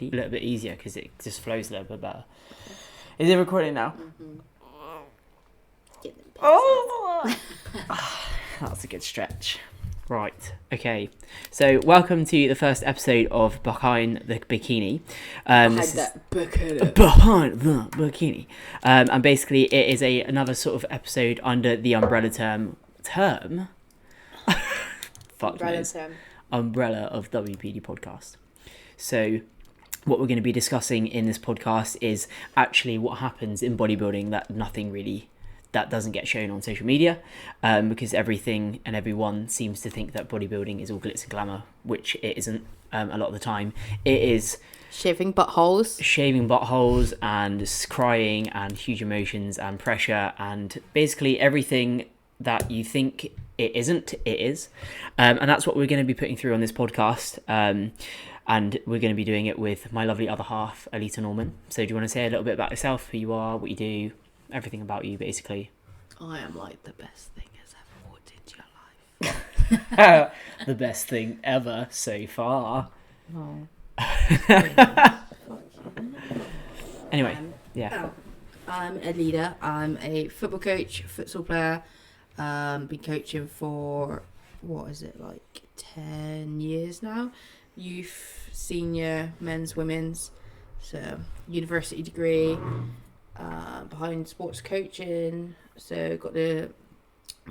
a little bit easier because it just flows a little bit better. Is it recording now? Mm-hmm. Oh, that's a good stretch. Right, okay. So welcome to the first episode of Behind the Bikini. Behind the Bikini. And basically it is another sort of episode under the umbrella term. Fuck knows. Umbrella of WPD podcast. So what we're going to be discussing in this podcast is actually what happens in bodybuilding that doesn't get shown on social media, because everything and everyone seems to think that bodybuilding is all glitz and glamour, which it isn't. A lot of the time it is shaving buttholes and crying and huge emotions and pressure and basically everything that you think it isn't, it is. And that's what we're going to be putting through on this podcast. And we're going to be doing it with my lovely other half, Alyta Norman. So do you want to say a little bit about yourself, who you are, what you do, everything about you, basically? I am like the best thing has ever walked into your life. The best thing ever so far. No. Anyway, yeah. I'm a leader. I'm a football coach, futsal player. Been coaching for, 10 years now. Youth, senior, men's, women's. So, university degree. Behind sports coaching. So, got the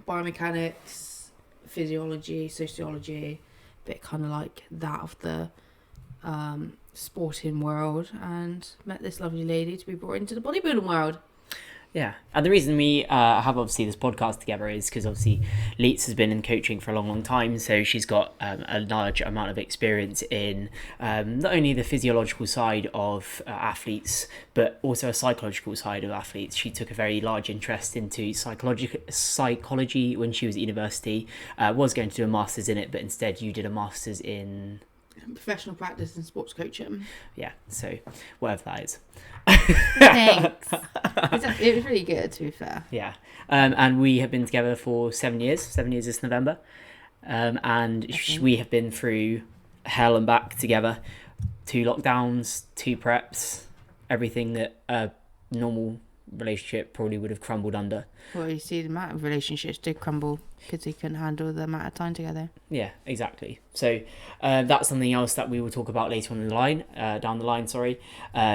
biomechanics, physiology, sociology. Bit kind of like that of the sporting world. And met this lovely lady to be brought into the bodybuilding world. Yeah, and the reason we have obviously this podcast together is because obviously Leets has been in coaching for a long time, so she's got a large amount of experience in not only the physiological side of athletes, but also a psychological side of athletes. She took a very large interest into psychology when she was at university, was going to do a master's in it, but instead you did a master's in... professional practice and sports coaching. Yeah, so whatever that is. Thanks. It was really good, to be fair. Yeah, and we have been together for 7 years this November, and we have been through hell and back together, 2 lockdowns, 2 preps, everything that a normal relationship probably would have crumbled under. Well, you see, the amount of relationships did crumble because they couldn't handle the amount of time together. Yeah, exactly. So that's something else that we will talk about later on in the line, down the line,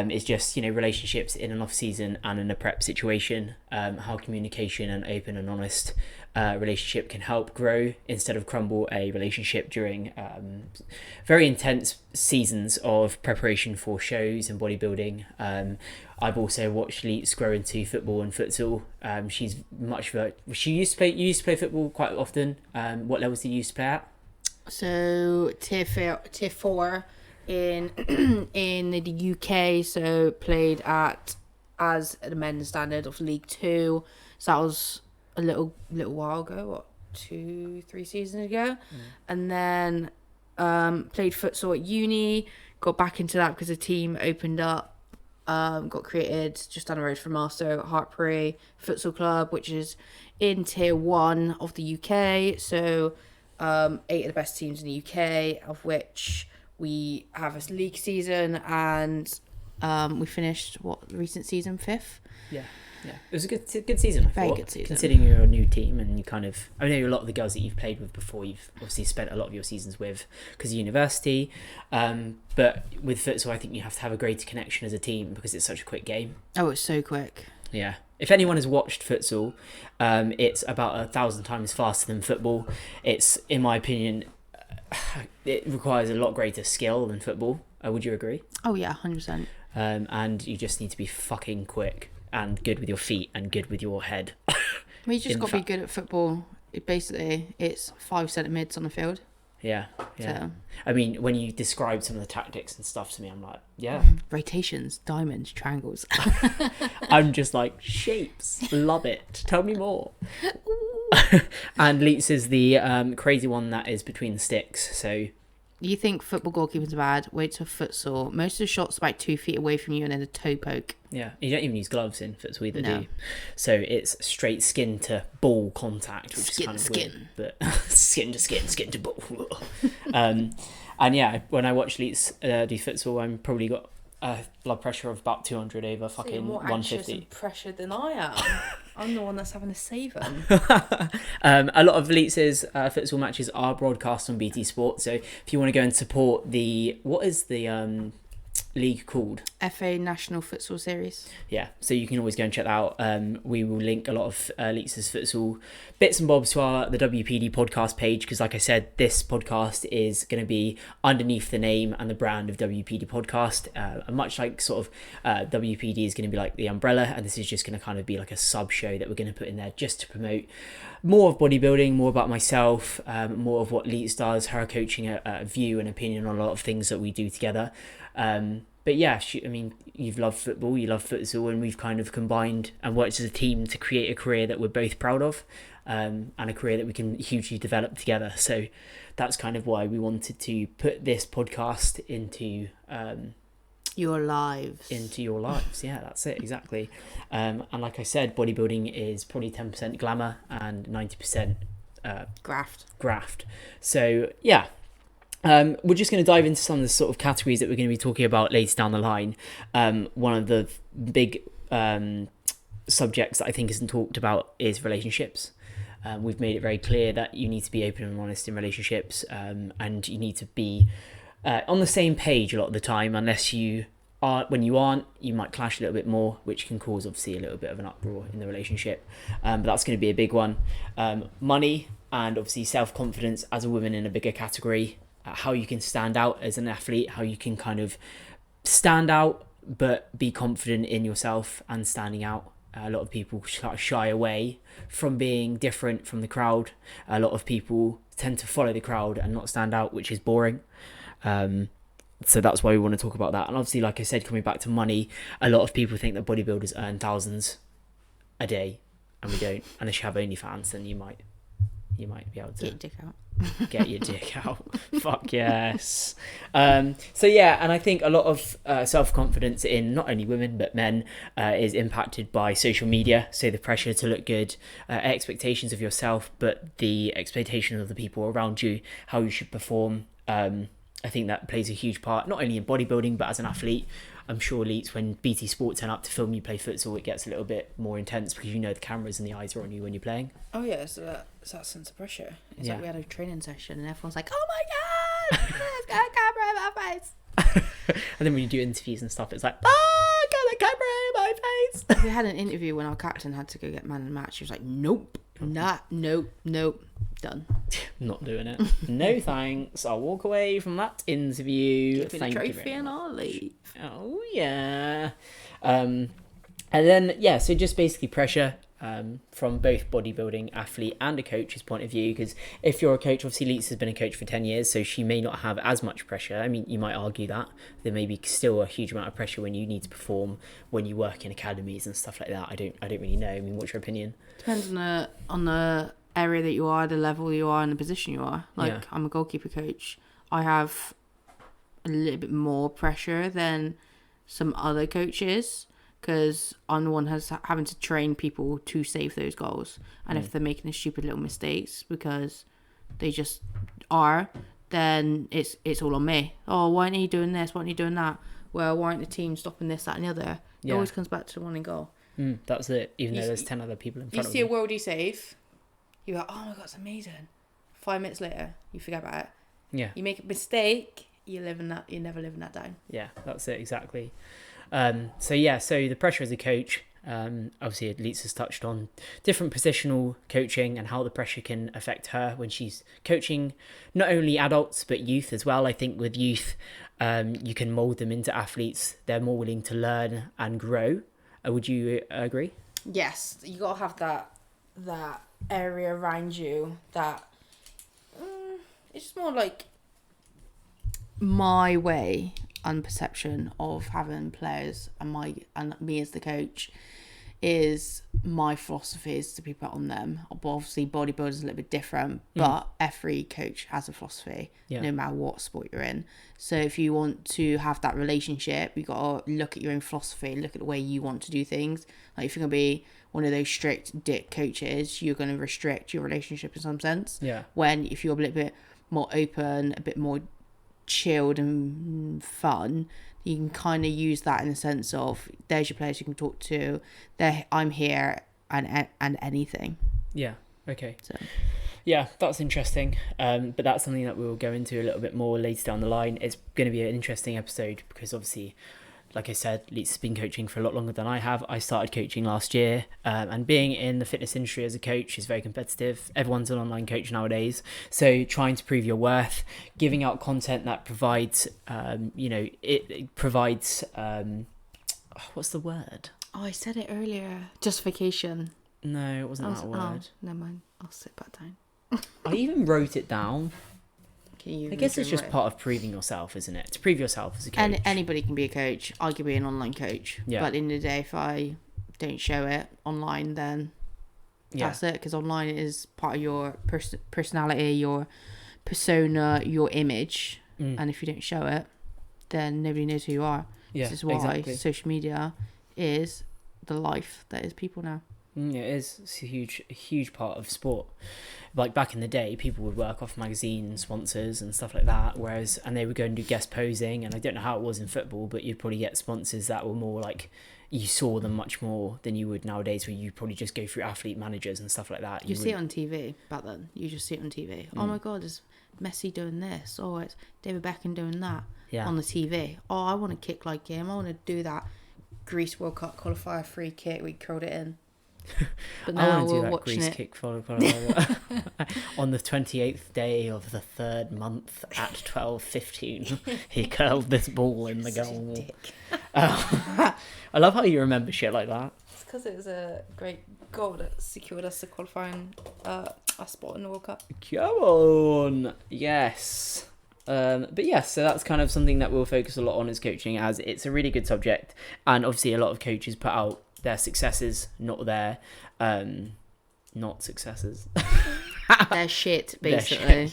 is just, relationships in an off season and in a prep situation, how communication and open and honest relationship can help grow instead of crumble a relationship during very intense seasons of preparation for shows and bodybuilding. I've also watched Leets grow into football and futsal. She used to play football quite often. What levels did you used to play at? So tier 4 in in the UK. So played at as the men's standard of League 2. So that was a little while ago. 2-3 seasons ago, and then played futsal at uni. Got back into that because the team opened up. Got created just down the road from Master Hartpury Futsal Club, which is in tier 1 of the UK. So 8 of the best teams in the UK, of which we have a league season, and we finished recent season 5th. Yeah, it was a good season. Very good season. Considering you're a new team and I know a lot of the girls that you've played with before, you've obviously spent a lot of your seasons with because of university. But with futsal, I think you have to have a greater connection as a team because it's such a quick game. Oh, it's so quick. Yeah. If anyone has watched futsal, it's about 1,000 times faster than football. It's, in my opinion, it requires a lot greater skill than football. Would you agree? Oh yeah, 100%. And you just need to be fucking quick and good with your feet and good with your head. Well, you just got to be good at football. It's 5 centre mids on the field. Yeah. So. I mean, when you describe some of the tactics and stuff to me, I'm like, yeah. Rotations, diamonds, triangles. I'm just like, shapes. Love it. Tell me more. And Leets is the crazy one that is between the sticks. So you think football goalkeeping's bad? Wait till futsal. Most of the shots are about 2 feet away from you and then a toe poke. Yeah, you don't even use gloves in futsal either, do you? So it's straight skin to ball contact, which is kind of weird. But skin to ball. And yeah, when I watch Leeds do futsal, I'm probably got a blood pressure of about 200 over So fucking you're more anxious 150. and pressured than I am. I'm the one that's having to save them. A lot of Leeds' futsal matches are broadcast on BT Sport, so if you want to go and support what is the league called? FA National Futsal Series. Yeah, so you can always go and check that out. We will link a lot of Leeds' futsal bits and bobs to the WPD podcast page, because like I said, this podcast is going to be underneath the name and the brand of WPD podcast. And much like sort of WPD is going to be like the umbrella, and this is just going to kind of be like a sub show that we're going to put in there just to promote more of bodybuilding, more about myself, more of what Leeds does, her coaching a view and opinion on a lot of things that we do together. But yeah, I mean, you've loved football, you love futsal, and we've kind of combined and worked as a team to create a career that we're both proud of, and a career that we can hugely develop together. So that's kind of why we wanted to put this podcast into your lives. Into your lives. Yeah, that's it, exactly. And like I said, bodybuilding is probably 10% glamour and 90% graft. So yeah. We're just going to dive into some of the sort of categories that we're going to be talking about later down the line. One of the big subjects that I think isn't talked about is relationships. We've made it very clear that you need to be open and honest in relationships, and you need to be on the same page a lot of the time. Unless you are, when you aren't, you might clash a little bit more, which can cause obviously a little bit of an uproar in the relationship. But that's going to be a big one. Money and obviously self-confidence as a woman in a bigger category. How you can stand out as an athlete, how you can kind of stand out but be confident in yourself and standing out. A lot of people shy away from being different from the crowd. A lot of people tend to follow the crowd and not stand out, which is boring. So that's why we want to talk about that. And obviously, like I said, coming back to money, a lot of people think that bodybuilders earn thousands a day, and we don't. Unless you have OnlyFans, then you might be able to get your dick out. Get your dick out. Fuck yes. So yeah, and I think a lot of self-confidence in not only women but men is impacted by social media. So the pressure to look good, expectations of yourself, but the expectation of the people around you, how you should perform. I think that plays a huge part, not only in bodybuilding but as an athlete. I'm sure Leeds, when BT Sport turn up to film you play futsal, it gets a little bit more intense because you know the cameras and the eyes are on you when you're playing. Oh yeah, so it's that sense of pressure. It's Yeah. like we had a training session and everyone's like, "Oh my god, there's got a camera in my face." And then when you do interviews and stuff, it's like, I got a camera in my face. We had an interview when our captain had to go get man of the match. She was like, "Nope, nope, done. Not doing it. No thanks. I'll walk away from that interview. Give me the Thank you trophy very and much. I'll leave." Oh yeah. And then yeah, so just basically pressure from both bodybuilding athlete and a coach's point of view, because if you're a coach, obviously Leets has been a coach for 10 years, so she may not have as much pressure. I mean, you might argue that there may be still a huge amount of pressure when you need to perform, when you work in academies and stuff like that. I don't really know. I mean, what's your opinion? Depends on the area that you are, the level you are, and the position you are. Like, Yeah. I'm a goalkeeper coach. I have a little bit more pressure than some other coaches, because I'm the one having to train people to save those goals. And if they're making stupid little mistakes because they just are, then it's all on me. Oh, why aren't you doing this? Why aren't you doing that? Well, why aren't the team stopping this, that, and the other? It Yeah. always comes back to the one in goal. That's it. Even You though there's see- 10 other people in You front of see a you. worldie save, you're like, oh my god, it's amazing. 5 minutes later, you forget about it. Yeah. You make a mistake, you never living that down. Yeah, that's it, exactly. So the pressure as a coach, obviously Leets has touched on different positional coaching and how the pressure can affect her when she's coaching not only adults but youth as well. I think with youth, you can mould them into athletes. They're more willing to learn and grow. Would you agree? Yes, you gotta have that area around you that it's just more like my way and perception of having players and me as the coach is my philosophy is to be put on them. But obviously bodybuilding is a little bit different, but every coach has a philosophy, no matter what sport you're in. So if you want to have that relationship, you got to look at your own philosophy, look at the way you want to do things. Like if you're going to be one of those strict dick coaches, you're going to restrict your relationship in some sense. Yeah. When if you're a little bit more open, a bit more chilled and fun, you can kind of use that in the sense of there's your players you can talk to. I'm here and anything. Yeah. Okay. So. Yeah, that's interesting. But that's something that we'll go into a little bit more later down the line. It's going to be an interesting episode because obviously, like I said, Leeds has been coaching for a lot longer than I have. I started coaching last year, and being in the fitness industry as a coach is very competitive. Everyone's an online coach nowadays. So trying to prove your worth, giving out content that provides, it provides, what's the word? Oh, I said it earlier. Justification. No, it wasn't that word. Oh, never mind. I'll sit back down. I even wrote it down. I guess it's just part of proving yourself, isn't it? To prove yourself as a coach. And anybody can be a coach. I could be an online coach. Yeah. But at the end of the day, if I don't show it online, then that's it. Because online is part of your personality, your persona, your image. And if you don't show it, then nobody knows who you are. Yeah, this is why social media is the life that is people now. It is. It's a huge part of sport. Like back in the day, people would work off magazine sponsors and stuff like that, and they would go and do guest posing, and I don't know how it was in football, but you'd probably get sponsors that were more like, you saw them much more than you would nowadays, where you probably just go through athlete managers and stuff like that. You see it on TV back then. You just see it on TV. Oh my God, is Messi doing this? Oh, it's David Beckham doing that on the TV. Oh, I want to kick like him. I want to do that Greece World Cup qualifier free kick. We curled it in. But now we're watching it. Kick on the 28th day of the 3rd month at 12:15, he curled this ball in the goal. I love how you remember shit like that. It's because it was a great goal that secured us the qualifying spot in the World Cup. Come on, yes. But yes, so that's kind of something that we'll focus a lot on as coaching, as it's a really good subject, and obviously a lot of coaches put out their successes, not their not successes. Their shit, basically.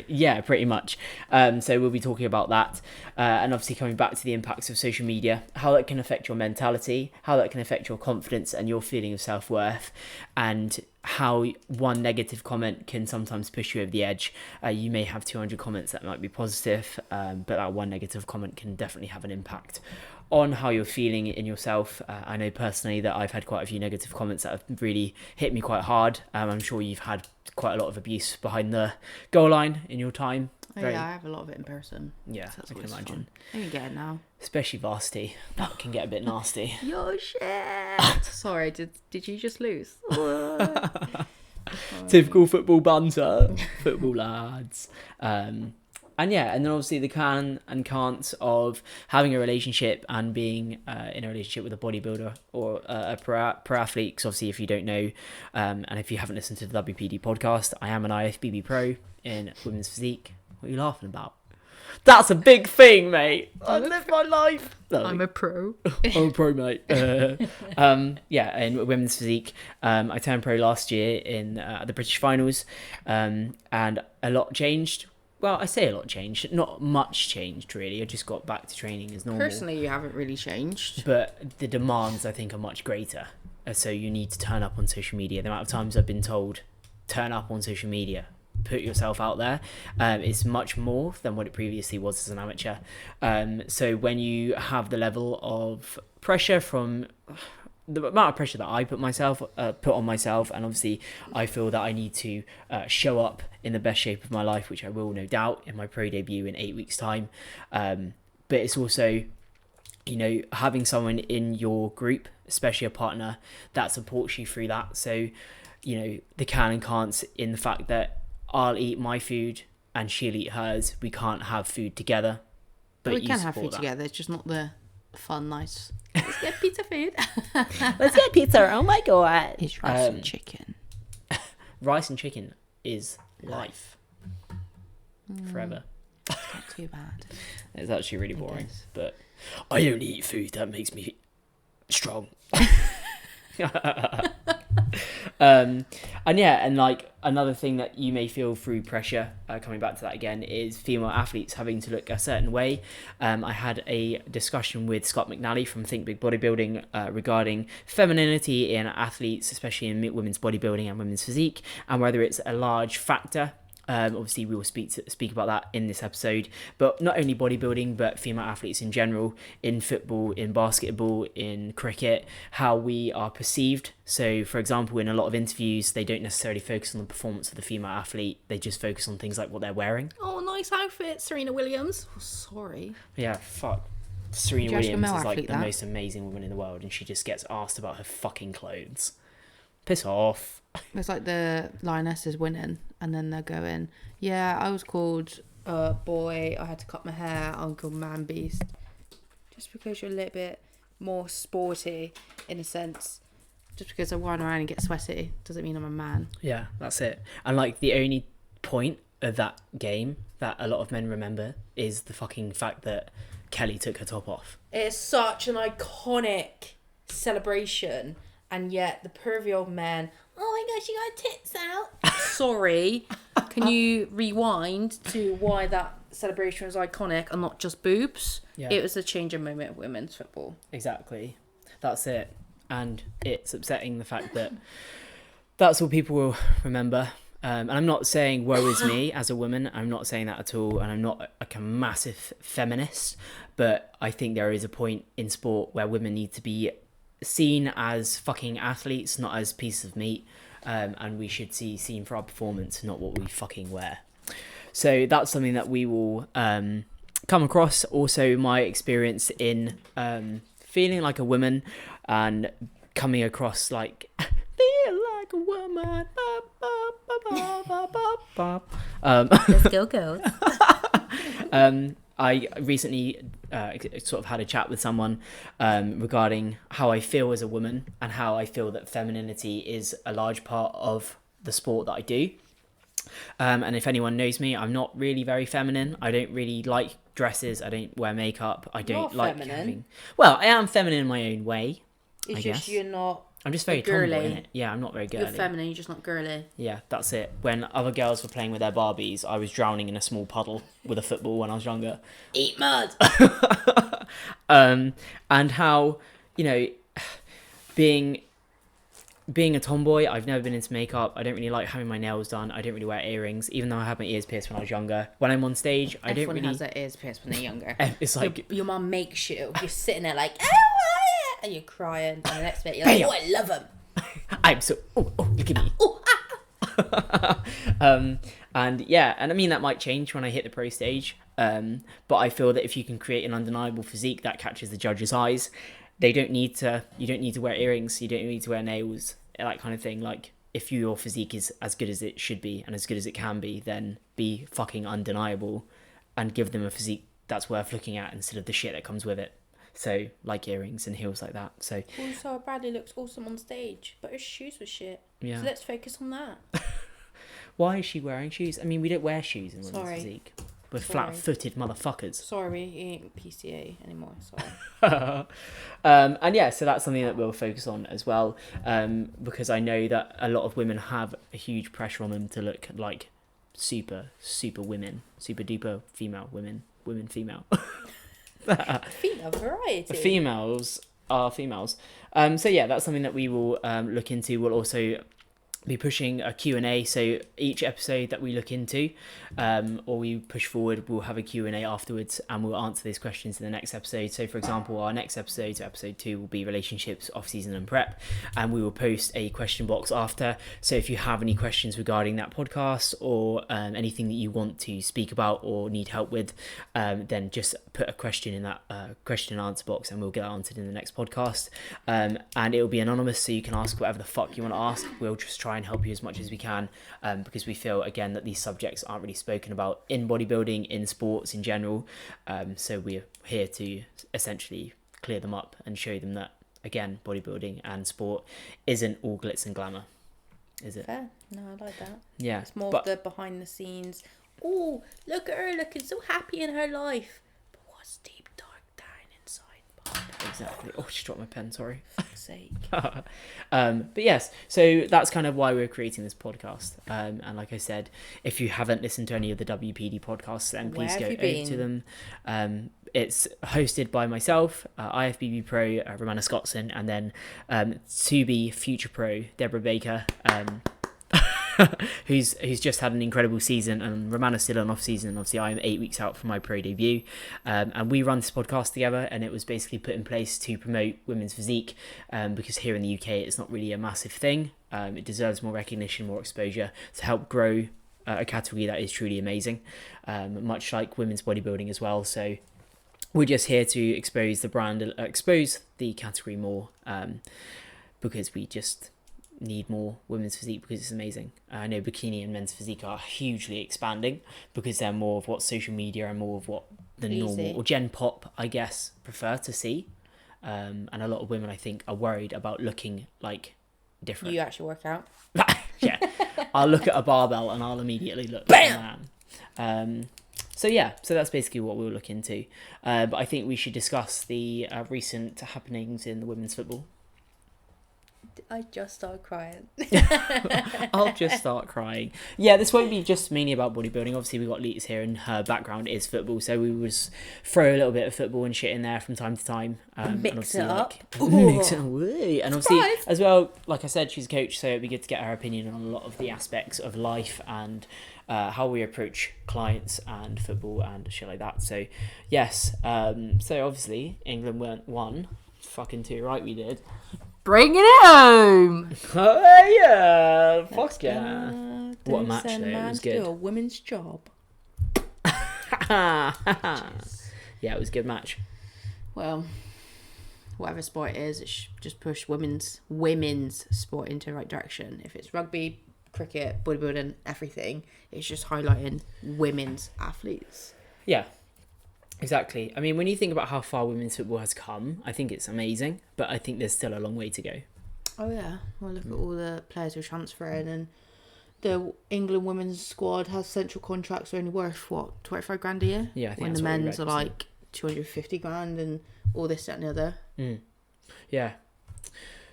Yeah, pretty much. So we'll be talking about that, and obviously coming back to the impacts of social media, how that can affect your mentality, how that can affect your confidence and your feeling of self-worth, and how one negative comment can sometimes push you over the edge. You may have 200 comments that might be positive, but that one negative comment can definitely have an impact on how you're feeling in yourself. I know personally that I've had quite a few negative comments that have really hit me quite hard. I'm sure you've had quite a lot of abuse behind the goal line in your time. Yeah, I have a lot of it in person. Yeah, so I can imagine. I can get it now. Especially varsity. That can get a bit nasty. Your shit. Sorry, did you just lose? Typical football banter. Football lads. And then obviously the can and can'ts of having a relationship and being in a relationship with a bodybuilder or a pro athlete. Because obviously, if you don't know, and if you haven't listened to the WPD podcast, I am an IFBB pro in women's physique. What are you laughing about? That's a big thing, mate. I live my life. I'm a pro. I'm a pro, mate. In women's physique. I turned pro last year in the British finals, and a lot changed. Well, I say a lot changed. Not much changed, really. I just got back to training as normal. Personally, you haven't really changed. But the demands, I think, are much greater. So you need to turn up on social media. The amount of times I've been told, turn up on social media, put yourself out there, it's much more than what it previously was as an amateur. So when you have the level of pressure from... the amount of pressure that I put on myself, and obviously I feel that I need to show up in the best shape of my life, which I will no doubt in my pro debut in 8 weeks' time. But it's also, having someone in your group, especially a partner, that supports you through that. So, the can and can'ts in the fact that I'll eat my food and she'll eat hers. We can't have food together. But we can have food together. It's just not the fun, nice. Let's get pizza food. Let's get pizza. Oh my God. It's rice and chicken. Rice and chicken is life. Forever. It's not too bad. It's actually really boring. But I only eat food that makes me strong. And like another thing that you may feel through pressure, coming back to that again, is female athletes having to look a certain way. I had a discussion with Scott McNally from Think Big Bodybuilding regarding femininity in athletes, especially in women's bodybuilding and women's physique, and whether it's a large factor Obviously, we will speak about that in this episode. But not only bodybuilding, but female athletes in general, in football, in basketball, in cricket, how we are perceived. So, for example, in a lot of interviews, they don't necessarily focus on the performance of the female athlete. They just focus on things like what they're wearing. Oh, nice outfit, Serena Williams. Oh, sorry. Yeah, fuck. Serena Did you ask a Williams male is like athlete the that? most amazing woman in the world, and she just gets asked about her fucking clothes. Piss off. It's like the lionesses winning, and then they're going, yeah, I was called boy, I had to cut my hair, I'm called man beast. Just because you're a little bit more sporty, in a sense. Just because I run around and get sweaty doesn't mean I'm a man. Yeah, that's it. And like the only point of that game that a lot of men remember is the fucking fact that Kelly took her top off. It's such an iconic celebration, and yet the pervy old man, oh my gosh, you got tits out. Sorry, can you rewind to why that celebration was iconic and not just boobs? Yeah. It was a changing moment of women's football. Exactly. That's it. And it's upsetting the fact that that's all people will remember. And I'm not saying woe is me as a woman. I'm not saying that at all. And I'm not like a massive feminist. But I think there is a point in sport where women need to be seen as fucking athletes, not as pieces of meat. And we should be seen for our performance, not what we fucking wear. So that's something that we will come across. Also, my experience in feeling like a woman and coming across like feel like a woman. Let's go, girls. I recently sort of had a chat with someone regarding how I feel as a woman and how I feel that femininity is a large part of the sport that I do. And if anyone knows me, I'm not really very feminine. I don't really like dresses. I don't wear makeup. I don't like feminine. having... Well, I am feminine in my own way, It's I just guess. you're not I'm just very girly. tomboy, innit? Yeah, I'm not very girly. You're feminine, you're just not girly. Yeah, that's it. When other girls were playing with their Barbies, I was drowning in a small puddle with a football when I was younger. Eat mud. And how, you know, being a tomboy, I've never been into makeup. I don't really like having my nails done. I don't really wear earrings, even though I had my ears pierced when I was younger. When I'm on stage, I don't Everyone really... has their ears pierced when they're younger. It's like... Your mum makes you. You're sitting there like, oh, yeah, and you're crying. And the next bit, you're like, oh, I love him. I'm so... Oh, look at me. Oh, And yeah, and I mean, that might change when I hit the pro stage. But I feel that if you can create an undeniable physique that catches the judge's eyes, you don't need to wear earrings, you don't need to wear nails, that kind of thing. Like, if your physique is as good as it should be and as good as it can be, then be fucking undeniable and give them a physique that's worth looking at instead of the shit that comes with it. So, like earrings and heels like that. So also, Bradley looks awesome on stage, but her shoes were shit. Yeah. So let's focus on that. why is she wearing shoes? I mean, we don't wear shoes in women's Sorry. physique. We're Sorry. flat-footed motherfuckers. Sorry, he ain't PCA anymore. Sorry. And yeah, so that's something that we'll focus on as well, because I know that a lot of women have a huge pressure on them to look like super women, super duper female women female. Female variety. Females are females. So yeah, that's something that we will look into. We'll also be pushing a Q&A, so each episode that we look into or we push forward, we'll have a Q&A afterwards and we'll answer these questions in the next episode. So for example, our next episode, so episode 2, will be relationships, off-season and prep, and we will post a question box after. So if you have any questions regarding that podcast or anything that you want to speak about or need help with, then just put a question in that question and answer box and we'll get that answered in the next podcast. And it will be anonymous, so you can ask whatever the fuck you want to ask. We'll just try and help you as much as we can, because we feel, again, that these subjects aren't really spoken about in bodybuilding, in sports in general. So we're here to essentially clear them up and show them that, again, bodybuilding and sport isn't all glitz and glamour, is it? Fair. No, I like that. Yeah. It's more of the behind the scenes. Oh, look at her looking so happy in her life. But what's deep dark down inside? Exactly. Oh, just dropped my pen, sorry. Fuck's sake. But yes, so that's kind of why we're creating this podcast. And like I said, if you haven't listened to any of the WPD podcasts, then please go over to them. It's hosted by myself, IFBB Pro, Romana Scottson, and then to be future pro, Deborah Baker. who's just had an incredible season, and Romana's still on off season. Obviously, I am 8 weeks out from my pro debut, and we run this podcast together, and it was basically put in place to promote women's physique, because here in the UK it's not really a massive thing. It deserves more recognition, more exposure to help grow a category that is truly amazing, much like women's bodybuilding as well. So we're just here to expose the brand, expose the category more, because we just need more women's physique because it's amazing. I know bikini and men's physique are hugely expanding because they're more of what social media and more of what the normal or Gen Pop, I guess, prefer to see. And a lot of women, I think, are worried about looking like different. You actually work out. Yeah, I'll look at a barbell and I'll immediately look like a man. So that's basically what we'll look into. But I think we should discuss the recent happenings in the women's football. I just started crying. I'll just start crying. Yeah, this won't be just mainly about bodybuilding. Obviously, we've got Leets here and her background is football. So we will just throw a little bit of football and shit in there from time to time. Mix it up. Mix it away. And obviously, as well, like I said, she's a coach. So it'd be good to get her opinion on a lot of the aspects of life and how we approach clients and football and shit like that. So, yes. So obviously, England weren't won. Fucking too right we did. Bringing it home. Oh yeah, fuck yeah! What a match though! It was good. Do a women's job. Yeah, it was a good match. Well, whatever sport it is, it should just push women's sport into the right direction. If it's rugby, cricket, bodybuilding, everything, it's just highlighting women's athletes. Yeah. Exactly. I mean, when you think about how far women's football has come, I think it's amazing, but I think there's still a long way to go. Oh, yeah. Well, look at all the players who are transferring, and the England women's squad has central contracts are only worth, what, 25 grand a year? Yeah, I think when that's the what men's are like 250 grand and all this, that, and the other. Yeah.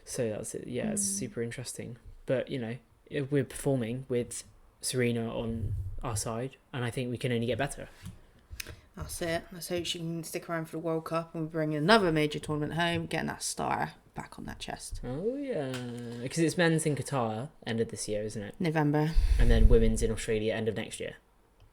So that's it. Yeah, it's super interesting. But, you know, if we're performing with Serena on our side, and I think we can only get better. That's it. Let's hope she can stick around for the World Cup and bring another major tournament home, getting that star back on that chest. Oh, yeah. Because it's men's in Qatar, end of this year, isn't it? November. And then women's in Australia, end of next year.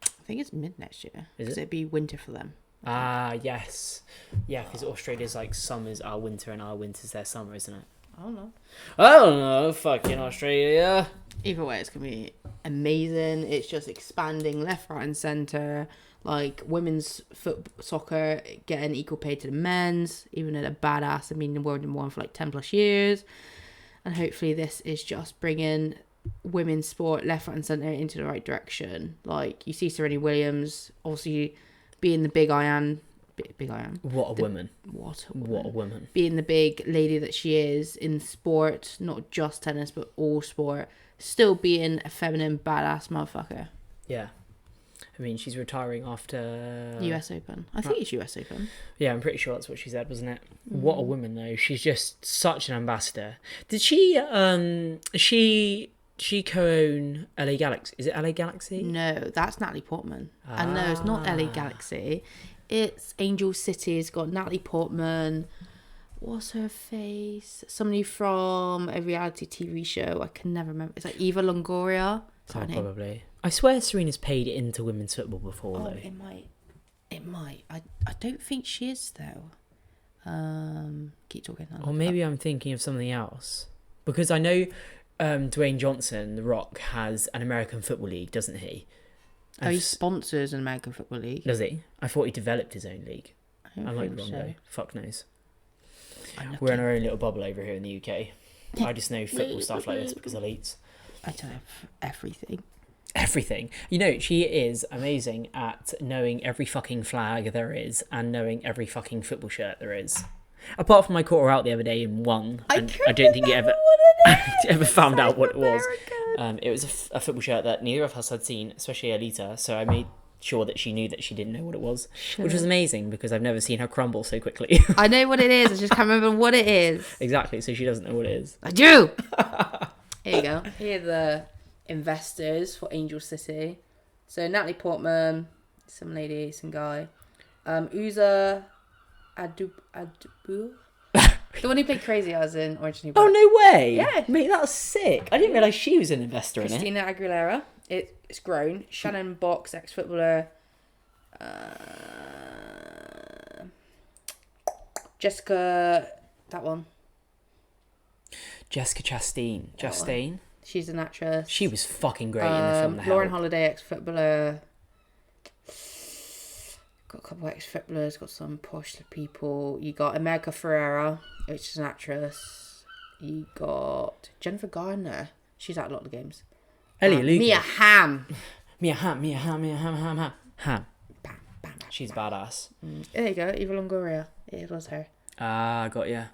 I think it's mid next year. Is it? It'd be winter for them. Ah, yes. Yeah, because Australia's like summer's our winter and our winter's their summer, isn't it? I don't know. I don't know. Fucking Australia. Either way, it's going to be amazing. It's just expanding left, right and centre. Like women's soccer getting equal pay to the men's, even though they're badass and been in the world number one for like 10 plus years. And hopefully this is just bringing women's sport left, right and centre into the right direction. Like you see Serena Williams, obviously being the big I am. What a woman. What a woman. Being the big lady that she is in sport, not just tennis, but all sport. Still being a feminine, badass motherfucker. Yeah. I mean, she's retiring after... US Open. I think it's US Open. Yeah, I'm pretty sure that's what she said, wasn't it? What a woman, though. She's just such an ambassador. Did she co-own LA Galaxy? Is it LA Galaxy? No, that's Natalie Portman. And no, it's not LA Galaxy. It's Angel City. It's got Natalie Portman. What's her face? Somebody from a reality TV show. I can never remember. It's like Eva Longoria. Oh, probably. I swear Serena's paid into women's football before, though. It might. I don't think she is, though. Keep talking. Or maybe I'm thinking of something else. Because I know Dwayne Johnson, The Rock, has an American Football League, doesn't he? Oh, he sponsors an American Football League. Does he? I thought he developed his own league. I might be wrong, so. though. Fuck knows. We're in our own little bubble over here in the UK. I just know football stuff like this because of Leeds. I don't know everything. Everything. You know, she is amazing at knowing every fucking flag there is and knowing every fucking football shirt there is. Apart from I caught her out the other day in one. And I don't think you ever found out what it was. It was a football shirt that neither of us had seen, especially Alyta. So I made sure that she knew that she didn't know what it was, which was amazing because I've never seen her crumble so quickly. I know what it is. I just can't remember what it is. Exactly. So she doesn't know what it is. I do. Here you go. Here are the investors for Angel City. So Natalie Portman, some lady, some guy. Uza Adubu. The one who played Crazy Eyes in Orange New Oh, Black. no way. Yeah. Mate, that was sick. I didn't realise she was an investor in it. Christina Aguilera. It's grown. Shannon Box, ex-footballer. Jessica, that one. Jessica Chastain. She's an actress. She was fucking great in the film. The Lauren Help. Holiday, ex-footballer. Got a couple of ex-footballers. Got some posh people. You got America Ferrera, which is an actress. You got Jennifer Garner. She's at a lot of the games. Ellie Lucas. Mia Hamm. Mia Hamm. Bam, bam, bam. She's badass. There you go. Eva Longoria. It was her. Ah, got ya.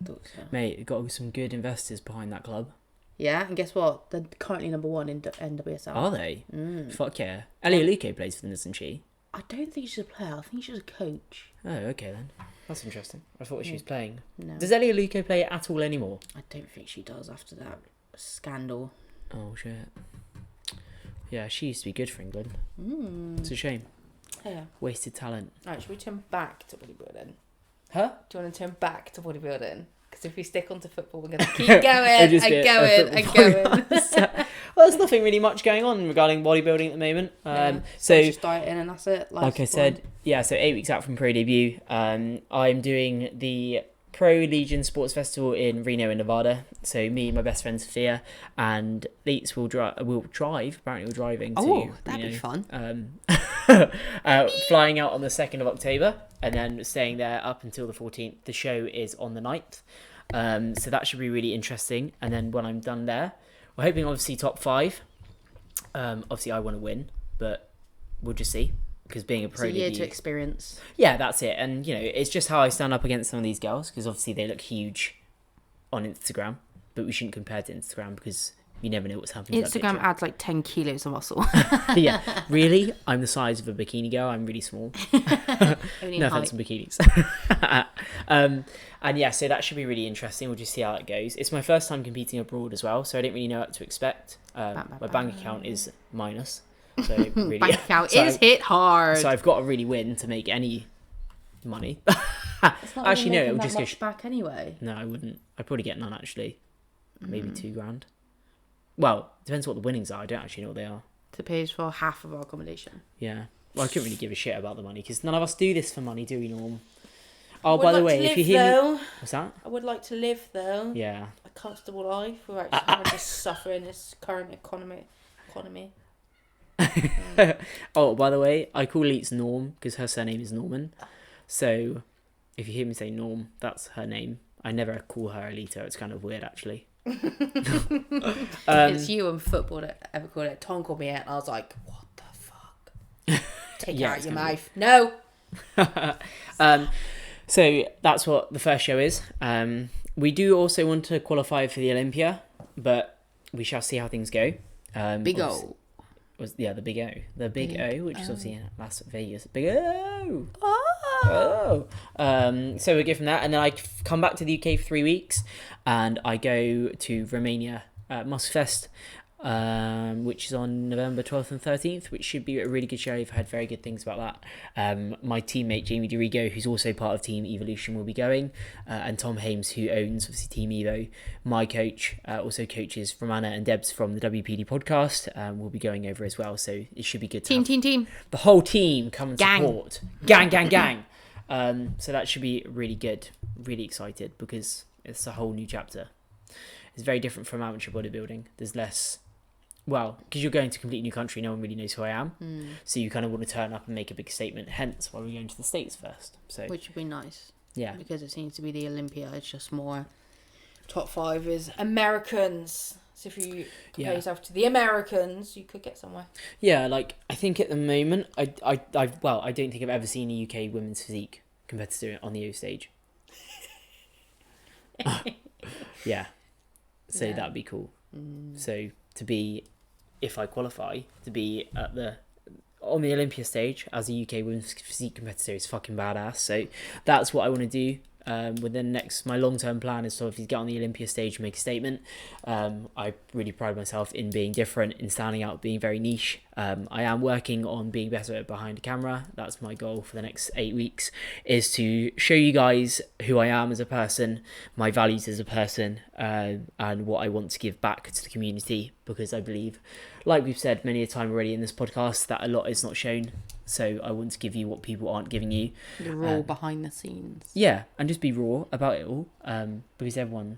Thought so. Mate, got some good investors behind that club. Yeah, and guess what? They're currently number 1 in NWSL. Are they? Fuck yeah. Ellie Luque plays for them, doesn't she? I don't think she's a player. I think she's a coach. Oh, okay then. That's interesting. I thought she was playing. No. Does Ellie Luque play at all anymore? I don't think she does after that scandal. Oh, shit. Yeah, she used to be good for England. It's a shame. Yeah. Wasted talent. Alright, should we turn back to bodybuilding? Huh? Do you want to turn back to bodybuilding? Because if we stick onto football, we're going to keep going and just be going and going. Well, there's nothing really much going on regarding bodybuilding at the moment. So just dieting and that's it. Like I said, yeah, so 8 weeks out from pro debut, I'm doing the Pro Legion Sports Festival in Reno in Nevada. So me, my best friend Sophia, and Leets will drive. Apparently, we're driving. Oh, that'd be fun. Flying out on the 2nd of October and then staying there up until the 14th. The show is on the 9th. So that should be really interesting. And then when I'm done there, we're hoping obviously top 5. Obviously, I want to win, but we'll just see. Because being a pro it's a year debut, to experience. yeah, that's it. And, it's just how I stand up against some of these girls, because obviously they look huge on Instagram, but we shouldn't compare to Instagram because you never know what's happening. Instagram adds like 10 kilos of muscle. Yeah, really? I'm the size of a bikini girl. I'm really small. No offense on bikinis. And yeah, so that should be really interesting. We'll just see how it goes. It's my first time competing abroad as well, so I don't really know what to expect. My bank account is minus. So really, Bank account is hit hard. So I've got to really win to make any money. It's not Actually, no, really it would making just that go. much back anyway. No, I wouldn't. I'd probably get none actually. Maybe $2,000. Well, depends what the winnings are. I don't actually know what they are. To pay for half of our accommodation. Yeah. Well, I couldn't really give a shit about the money because none of us do this for money, do we, Norm? Oh, by the way, if you hear me... What's that? I would like to live though. Yeah. A comfortable life without having to suffer in this current economy. Oh, by the way, I call Leets Norm because her surname is Norman. So if you hear me say Norm, that's her name. I never call her Alyta. It's kind of weird, actually. It's you and football that ever called it. Tom called me it and I was like, what the fuck? Take it out your mouth. No. So that's what the first show is. We do also want to qualify for the Olympia, but we shall see how things go. Big O. The Big O. The Big O, which is obviously in Las Vegas. Big O! Oh! So we go from that, and then I come back to the UK for 3 weeks, and I go to Romania Muskfest, which is on November 12th and 13th, which should be a really good show. I've heard very good things about that. My teammate Jamie DeRigo, who's also part of Team Evolution, will be going, and Tom Hames, who owns obviously Team Evo, my coach, also coaches Romana and Debs from the WPD podcast, will be going over as well. So it should be good to Team. the whole team come and Gang. support. Gang. So that should be really good. Really excited because it's a whole new chapter. It's very different from amateur bodybuilding. There's less... Well, because you're going to a completely new country, no one really knows who I am. So you kind of want to turn up and make a big statement. Hence why we're going to the States first. So Which would be nice. yeah. Because it seems to be the Olympia. It's just more... Top 5 is Americans. So if you compare yourself to the Americans, you could get somewhere. Yeah, like, I think at the moment, I don't think I've ever seen a UK women's physique competitor on the O stage. Yeah. So that'd be cool. So to be, if I qualify, to be on the Olympia stage as a UK women's physique competitor is fucking badass. So that's what I want to do. within my long-term plan is to obviously get on the Olympia stage and make a statement. I really pride myself in being different, in standing out, being very niche. I am working on being better behind the camera. That's my goal for the next 8 weeks, is to show you guys who I am as a person, my values as a person, and what I want to give back to the community, because I believe, like we've said many a time already in this podcast, that a lot is not shown. So I want to give you what people aren't giving you. The raw behind the scenes. Yeah, and just be raw about it all, because everyone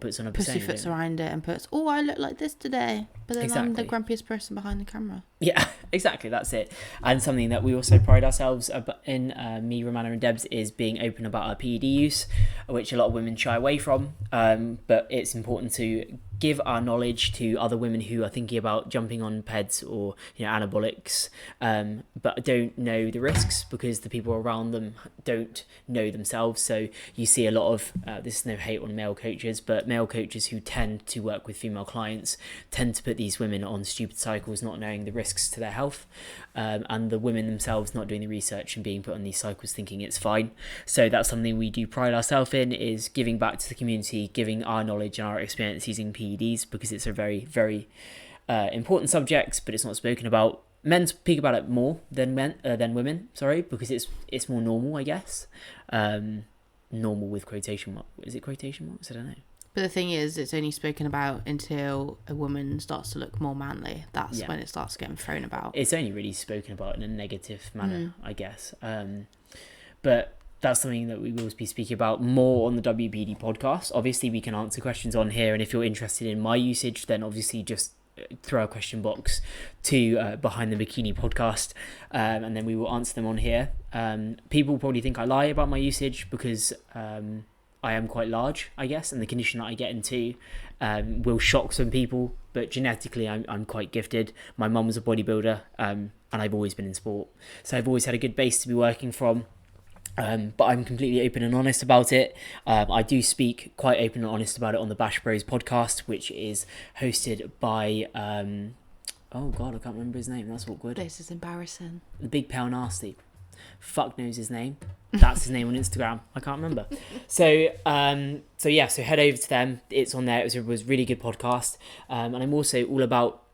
puts on a persona. Pussyfoots around it and puts, oh, I look like this today, but then I'm the Exactly. grumpiest person behind the camera. Yeah, exactly, that's it. And something that we also pride ourselves in, me, Romana and Debs, is being open about our PED use, which a lot of women shy away from, but it's important to give our knowledge to other women who are thinking about jumping on PEDs or anabolics, but don't know the risks because the people around them don't know themselves. So you see a lot of this is no hate on male coaches, but male coaches who tend to work with female clients tend to put these women on stupid cycles, not knowing the risks to their health, and the women themselves not doing the research and being put on these cycles thinking it's fine. So that's something we do pride ourselves in, is giving back to the community, giving our knowledge and our experience using PEDs, because it's a very, very important subject, but it's not spoken about. Men speak about it more than women, because it's more normal, I guess. Normal with quotation marks. Is it quotation marks? I don't know. But the thing is, it's only spoken about until a woman starts to look more manly. That's when it starts getting thrown about. It's only really spoken about in a negative manner, I guess. But that's something that we will be speaking about more on the WBD podcast. Obviously, we can answer questions on here, and if you're interested in my usage, then obviously just throw a question box to Behind the Bikini podcast, and then we will answer them on here. People probably think I lie about my usage because I am quite large, I guess, and the condition that I get into will shock some people, but genetically I'm quite gifted. My mum was a bodybuilder, and I've always been in sport, so I've always had a good base to be working from. But I'm completely open and honest about it. I do speak quite open and honest about it on the Bash Bros podcast, which is hosted by oh god, I can't remember his name. That's awkward. This is embarrassing. The Big Pale Nasty. Fuck knows his name. That's his name on Instagram. I can't remember. So head over to them. It's on there. It was a really good podcast. And I'm also all about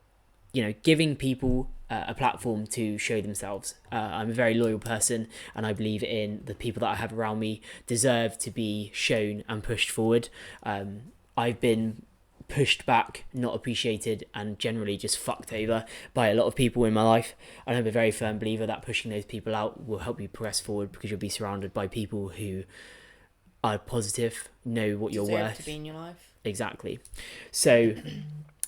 giving people a platform to show themselves. I'm a very loyal person, and I believe in the people that I have around me deserve to be shown and pushed forward. I've been pushed back, not appreciated, and generally just fucked over by a lot of people in my life. And I'm a very firm believer that pushing those people out will help you progress forward, because you'll be surrounded by people who are positive, know what you're worth. To be in your life. Exactly. So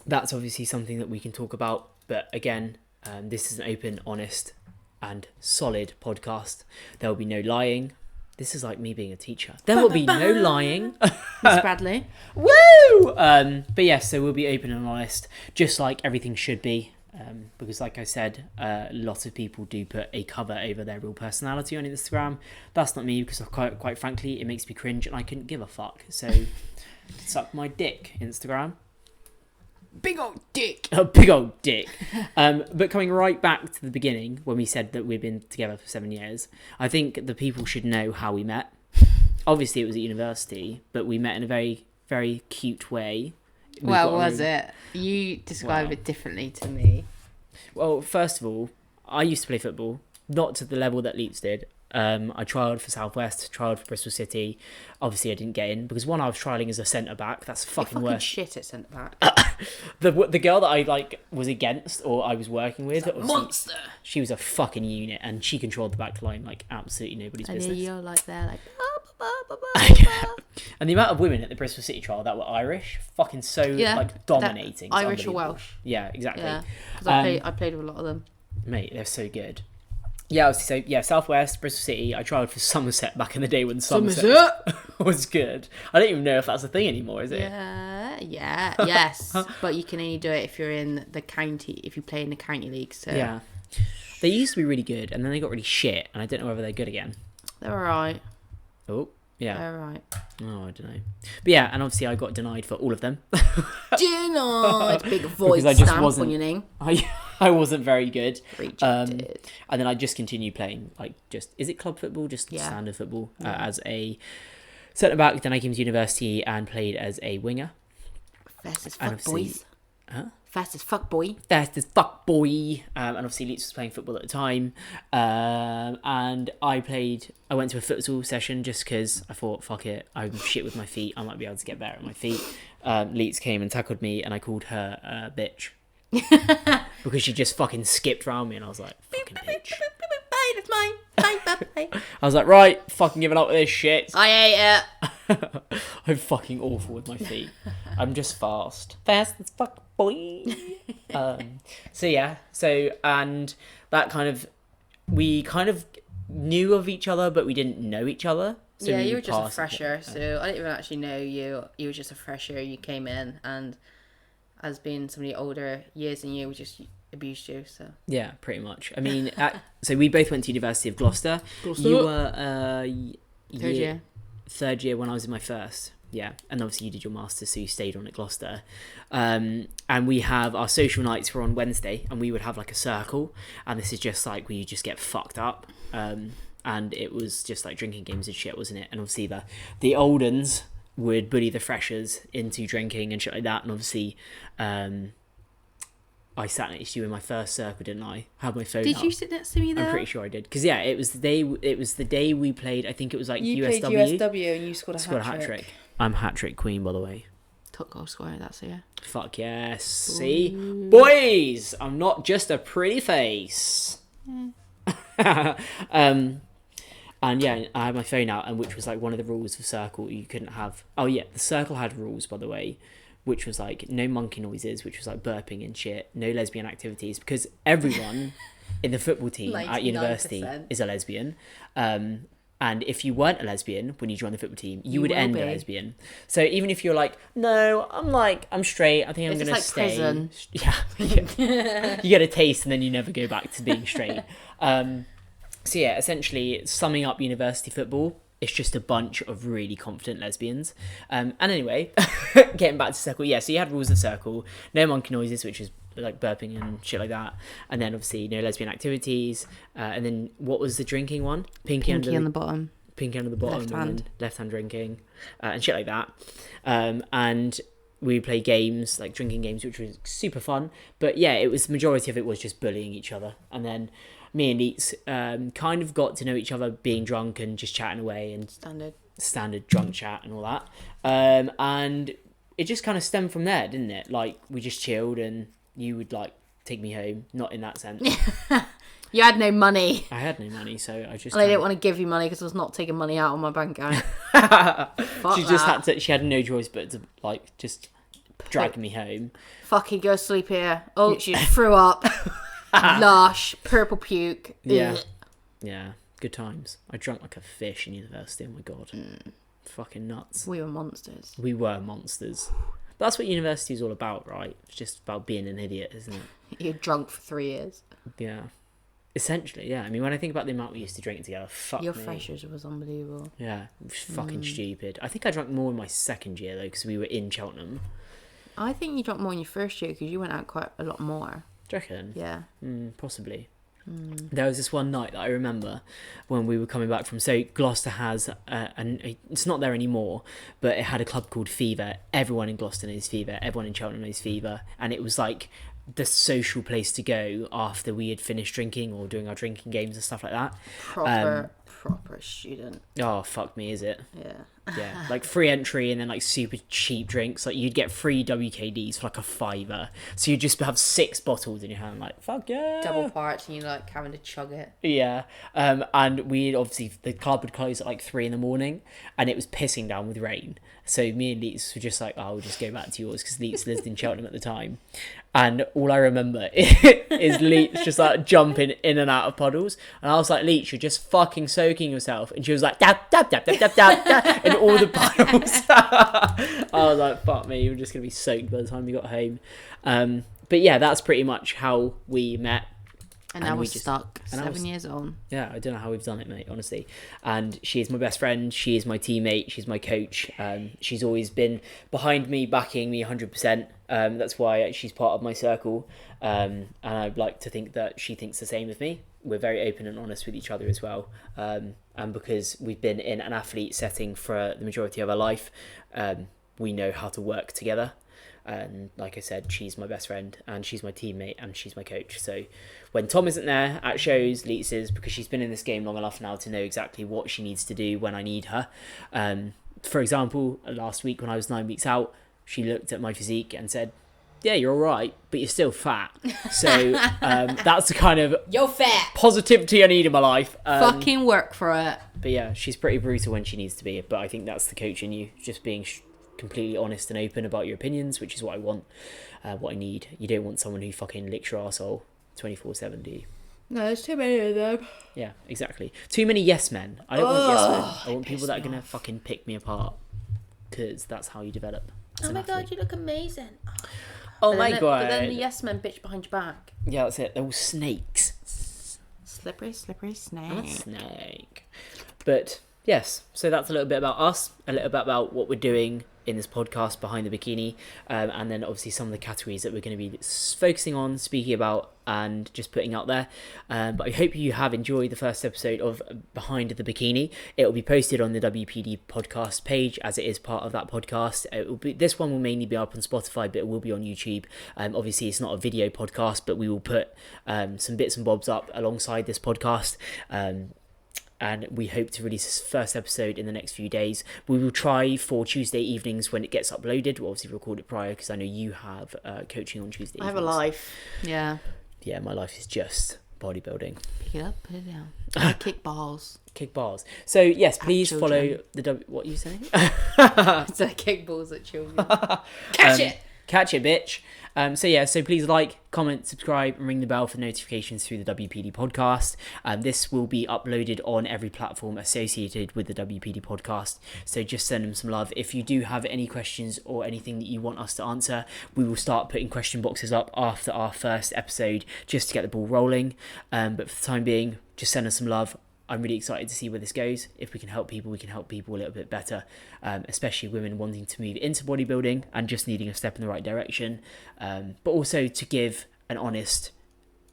that's obviously something that we can talk about. But again, this is an open, honest, and solid podcast. There will be no lying. This is like me being a teacher. There will be no lying. Miss Bradley. Woo! But yes, so we'll be open and honest, just like everything should be. Because like I said, lots of people do put a cover over their real personality on Instagram. That's not me, because quite frankly, it makes me cringe and I couldn't give a fuck. So suck my dick, Instagram. Big old dick. A big old dick. But coming right back to the beginning, when we said that we've been together for 7 years, I think the people should know how we met. Obviously, it was at university, but we met in a very, very cute way. Was it? You describe it differently to me. Well, first of all, I used to play football, not to the level that Leeds did. I trialled for Southwest, trialled for Bristol City. Obviously, I didn't get in because I was trialling as a centre back. That's fucking worse. Shit at centre back. The girl that I was against or I was working with, monster. She was a fucking unit, and she controlled the back line like absolutely nobody's business. And you're like there, like. And the amount of women at the Bristol City trial that were Irish, fucking dominating. Irish or Welsh. Yeah, exactly. Yeah, because I played with a lot of them. Mate, they're so good. Yeah, so Southwest, Bristol City. I tried for Somerset back in the day when Somerset was good. I don't even know if that's a thing anymore, is it? Yes. But you can only do it if you're in the county, if you play in the county league. So yeah, they used to be really good, and then they got really shit, and I don't know whether they're good again. They're alright. Oh, yeah. They're alright. Oh, I don't know. But yeah, and obviously I got denied for all of them. Denied. Big void Because I just stamp wasn't on your name. I wasn't very good. Rejected. And then I just continued playing, like, is it club football? Just standard football as a centre back. Then I came to university and played as a winger. Fast as fuck, boys. Huh? Fast as fuck, boy. Fast as fuck, boy. And obviously Leeds was playing football at the time. And I went to a futsal session just because I thought, fuck it, I'm shit with my feet. I might be able to get better at my feet. Leeds came and tackled me and I called her a bitch. Because she just fucking skipped around me and I was like, fucking bitch. That's mine. Bye. I was like, right, fucking giving up with this shit. I ate it. I'm fucking awful with my feet. I'm just fast. Fast as fuck, boy. And that kind of, we kind of knew of each other, but we didn't know each other. So yeah, you were just a fresher, so I didn't even actually know you. You were just a fresher. You came in, and as being somebody older years than you, we just abused you. So yeah, pretty much. I mean, so we both went to University of Gloucester. You were third year when I was in my first. Yeah, and obviously you did your master's, so you stayed on at Gloucester. And we have our social nights were on Wednesday, and we would have like a circle, and this is just like where you just get fucked up. And it was just like drinking games and shit, wasn't it? And obviously the old uns would bully the freshers into drinking and shit like that. And obviously, I sat next to you in my first circle, didn't I? Had my phone Did up. you sit next to me there? I'm pretty sure I did. Because yeah, it was the day we played. I think it was like you USW. played USW and you scored a hat trick. I'm hat trick queen, by the way. Top goal scorer, that's it. Fuck yes. See, boys, I'm not just a pretty face. And yeah, I had my phone out, and which was like one of the rules of circle you couldn't have. Oh yeah, the circle had rules, by the way, which was like no monkey noises, which was like burping and shit, no lesbian activities, because everyone in the football team at university is a lesbian. And if you weren't a lesbian when you joined the football team, you would end a lesbian. So even if you're like, no, I'm straight, I think I'm going to stay. Prison. Yeah. You get a taste and then you never go back to being straight. So yeah, essentially summing up university football, it's just a bunch of really confident lesbians. And anyway, getting back to circle, yeah, so you had rules of circle, no monkey noises, which is like burping and shit like that, and then obviously no lesbian activities, and then what was the drinking one? Pinky on the bottom, left hand drinking, and shit like that. And we play games, like drinking games, which was super fun. But yeah, it was, majority of it was just bullying each other. And then me and Leets kind of got to know each other being drunk and just chatting away and standard drunk chat and all that. And it just kind of stemmed from there, didn't it? Like we just chilled and you would like take me home, not in that sense. You had no money. I had no money, so I just. And I didn't want to give you money because I was not taking money out of my bank account. She had no choice but to like just drag me home. Fucking go sleep here. Oh, she threw up. Lush, purple puke. Yeah. Ugh. Yeah, good times. I drank like a fish in university. Oh my god. Fucking nuts. We were monsters. But that's what university is all about, right? It's just about being an idiot, isn't it? You're drunk for 3 years. Yeah. Essentially, yeah. I mean, when I think about the amount we used to drink together, fuck Your me. freshers was unbelievable. Yeah, it was fucking stupid. I think I drank more in my second year, though, because we were in Cheltenham. I think you drank more in your first year because you went out quite a lot more. Do you reckon? Yeah. Possibly. There was this one night that I remember when we were coming back from, so Gloucester has it's not there anymore, but it had a club called Fever. Everyone in Gloucester knows Fever, everyone in Cheltenham knows Fever, and it was like the social place to go after we had finished drinking or doing our drinking games and stuff like that. Proper student. Oh fuck me, is it? Yeah, like free entry and then like super cheap drinks. Like you'd get free WKDs for like £5, so you'd just have 6 bottles in your hand, like fuck yeah, double parts, and you like having to chug it. Yeah. And we obviously, the club would close at like 3 a.m, and it was pissing down with rain, so me and Leets were just like, oh, we'll just go back to yours, because Leets lived in Cheltenham at the time. And all I remember is Leets just like jumping in and out of puddles, and I was like, Leets, you're just fucking soaking yourself. And she was like, dab dab dab dab dab dab, and all the puddles. I was like, fuck me, you're just gonna be soaked by the time we got home. But yeah, that's pretty much how we met. And now we're stuck 7 years on. Yeah, I don't know how we've done it, mate, honestly. And she is my best friend. She is my teammate. She's my coach. She's always been behind me, backing me 100%. That's why she's part of my circle, and I'd like to think that she thinks the same of me. We're very open and honest with each other as well, and because we've been in an athlete setting for the majority of our life, we know how to work together. And like I said, she's my best friend, and she's my teammate, and she's my coach. So when Tom isn't there at shows, Leets is, because she's been in this game long enough now to know exactly what she needs to do when I need her. For example, last week when I was 9 weeks out, she looked at my physique and said, yeah, you're all right, but you're still fat. So that's the kind of you're fat positivity I need in my life. Fucking work for it. But yeah, she's pretty brutal when she needs to be. But I think that's the coach in you, just being completely honest and open about your opinions, which is what I want, what I need. You don't want someone who fucking licks your arsehole 24/7, do you? No, there's too many of them. Yeah, exactly. Too many yes men. I don't want yes men. I want people that are going to fucking pick me apart, because that's how you develop. Oh my god, you look amazing. Oh my god. But then the yes men bitch behind your back. Yeah, that's it. They're all snakes. Slippery snake. I'm a snake. But yes, so that's a little bit about us, a little bit about what we're doing in this podcast, Behind the Bikini, and then obviously some of the categories that we're going to be focusing on, speaking about, and just putting out there. But I hope you have enjoyed the first episode of Behind the Bikini. It will be posted on the WPD podcast page, as it is part of that podcast. This one will mainly be up on Spotify, but it will be on YouTube. Obviously, it's not a video podcast, but we will put some bits and bobs up alongside this podcast. And we hope to release this first episode in the next few days. We will try for Tuesday evenings when it gets uploaded. We'll obviously record it prior, because I know you have coaching on Tuesday evenings. I have a life. Yeah. Yeah, my life is just bodybuilding. Pick it up, put it down. Kick balls. Kick bars. So yes, please follow the what are you saying? So kick balls at children. Catch it! Catch it, bitch. So please like, comment, subscribe, and ring the bell for notifications through the WPD podcast. This will be uploaded on every platform associated with the WPD podcast. So just send them some love. If you do have any questions or anything that you want us to answer, we will start putting question boxes up after our first episode, just to get the ball rolling. But for the time being, just send us some love. I'm really excited to see where this goes. If we can help people, we can help people a little bit better, especially women wanting to move into bodybuilding and just needing a step in the right direction, but also to give an honest,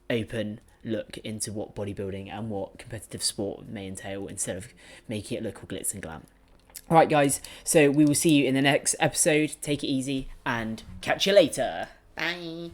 open look into what bodybuilding and what competitive sport may entail, instead of making it look all glitz and glam. All right, guys, so we will see you in the next episode. Take it easy and catch you later. Bye.